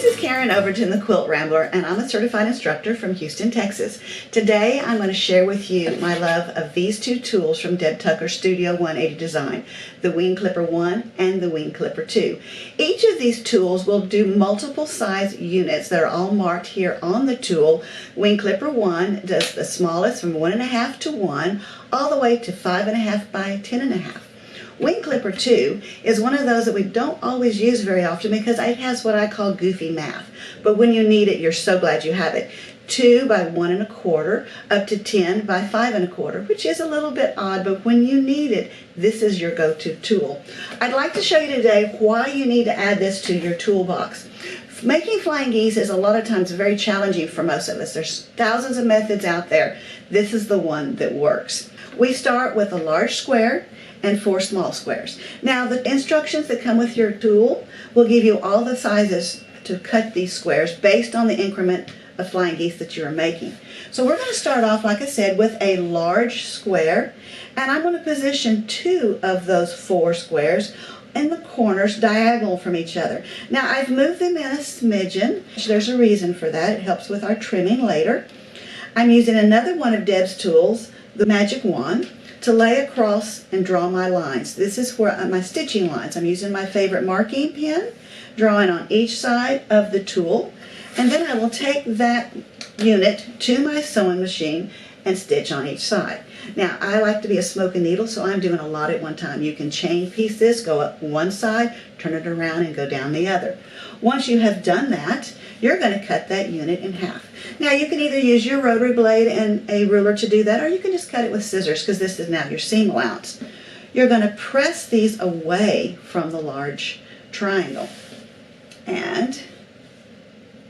This is Karen Overton, the Quilt Rambler, and I'm a certified instructor from Houston, Texas. Today I'm going to share with you my love of these two tools from Deb Tucker's Studio 180 design, the Wing Clipper 1 and the Wing Clipper 2. Each of these tools will do multiple size units that are all marked here on the tool. Wing Clipper 1 does the smallest from 1.5 to 1 all the way to 5.5 by 10.5. Wing Clipper 2 is one of those that we don't always use very often because it has what I call goofy math. But when you need it, you're so glad you have it. 2 by 1.25 up to 10 by 5.25, which is a little bit odd, but when you need it, this is your go-to tool. I'd like to show you today why you need to add this to your toolbox. Making flying geese is a lot of times very challenging for most of us. There's thousands of methods out there. This is the one that works. We start with a large square and 4 small squares. Now the instructions that come with your tool will give you all the sizes to cut these squares based on the increment of flying geese that you're making. So we're going to start off, like I said, with a large square, and I'm going to position 2 of those 4 squares in the corners diagonal from each other. Now I've moved them in a smidgen. There's a reason for that. It helps with our trimming later. I'm using another one of Deb's tools, the magic wand, to lay across and draw my lines. This is where my stitching lines. I'm using my favorite marking pen, drawing on each side of the tool, and then I will take that unit to my sewing machine and stitch on each side. Now I like to be a smoking needle, so I'm doing a lot at one time. You can chain piece this, go up one side, turn it around, and go down the other. Once you have done that, you're going to cut that unit in half. Now you can either use your rotary blade and a ruler to do that, or you can just cut it with scissors, because this is now your seam allowance. You're going to press these away from the large triangle. And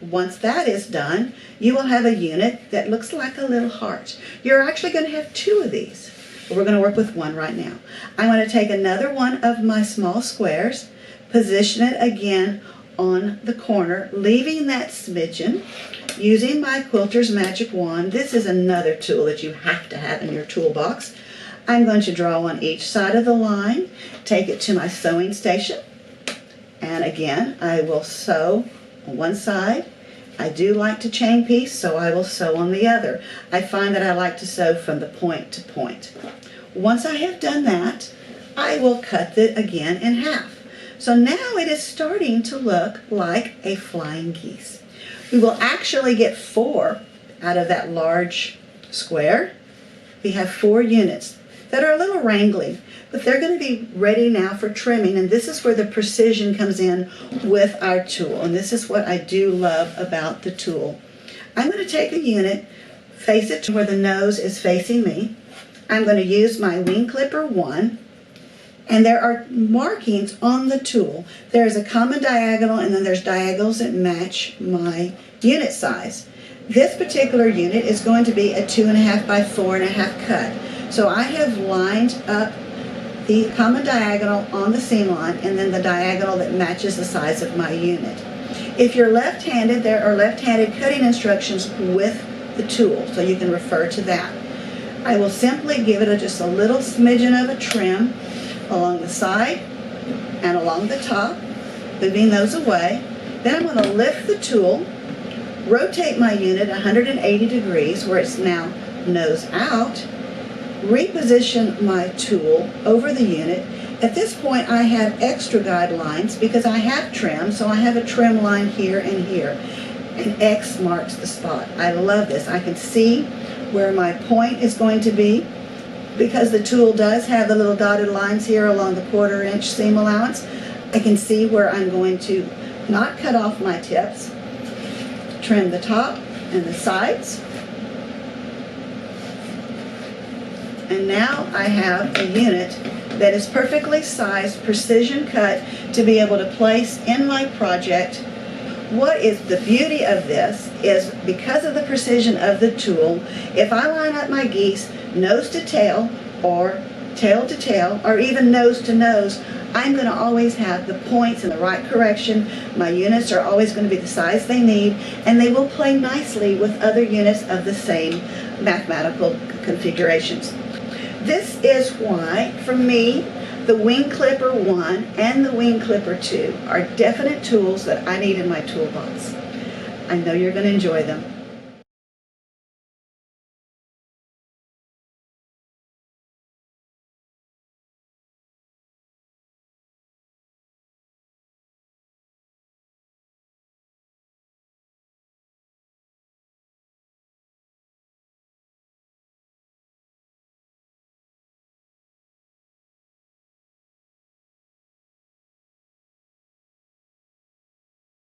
once that is done, you will have a unit that looks like a little heart. You're actually going to have 2 of these, but we're going to work with 1 right now. I'm going to take another one of my small squares, position it again on the corner, leaving that smidgen, using my quilter's magic wand. This is another tool that you have to have in your toolbox. I'm going to draw on each side of the line, take it to my sewing station, and again I will sew on one side. I do like to chain piece, so I will sew on the other. I find that I like to sew from the point to point. Once I have done that, I will cut it again in half. So now it is starting to look like a flying geese. We will actually get 4 out of that large square. We have 4 units that are a little wrangling, but they're going to be ready now for trimming, and this is where the precision comes in with our tool, and this is what I do love about the tool. I'm going to take a unit, face it to where the nose is facing me. I'm going to use my Wing Clipper 1, and there are markings on the tool. There's a common diagonal, and then there's diagonals that match my unit size. This particular unit is going to be a 2.5 by 4.5 cut. So I have lined up the common diagonal on the seam line, and then the diagonal that matches the size of my unit. If you're left-handed, there are left-handed cutting instructions with the tool, so you can refer to that. I will simply give it just a little smidgen of a trim along the side and along the top, moving those away. Then I'm going to lift the tool, rotate my unit 180 degrees where it's now nose out, reposition my tool over the unit. At this point I have extra guidelines because I have trim, so I have a trim line here and here, and X marks the spot. I love this. I can see where my point is going to be. Because the tool does have the little dotted lines here along the 1/4 inch seam allowance, I can see where I'm going to not cut off my tips, trim the top and the sides. And now I have a unit that is perfectly sized, precision cut to be able to place in my project. What is the beauty of this is because of the precision of the tool, if I line up my geese nose to tail or tail to tail or even nose to nose, I'm going to always have the points in the right correction. My units are always going to be the size they need, and they will play nicely with other units of the same mathematical configurations. This is why, for me, The Wing Clipper 1 and the Wing Clipper 2 are definite tools that I need in my toolbox. I know you're going to enjoy them.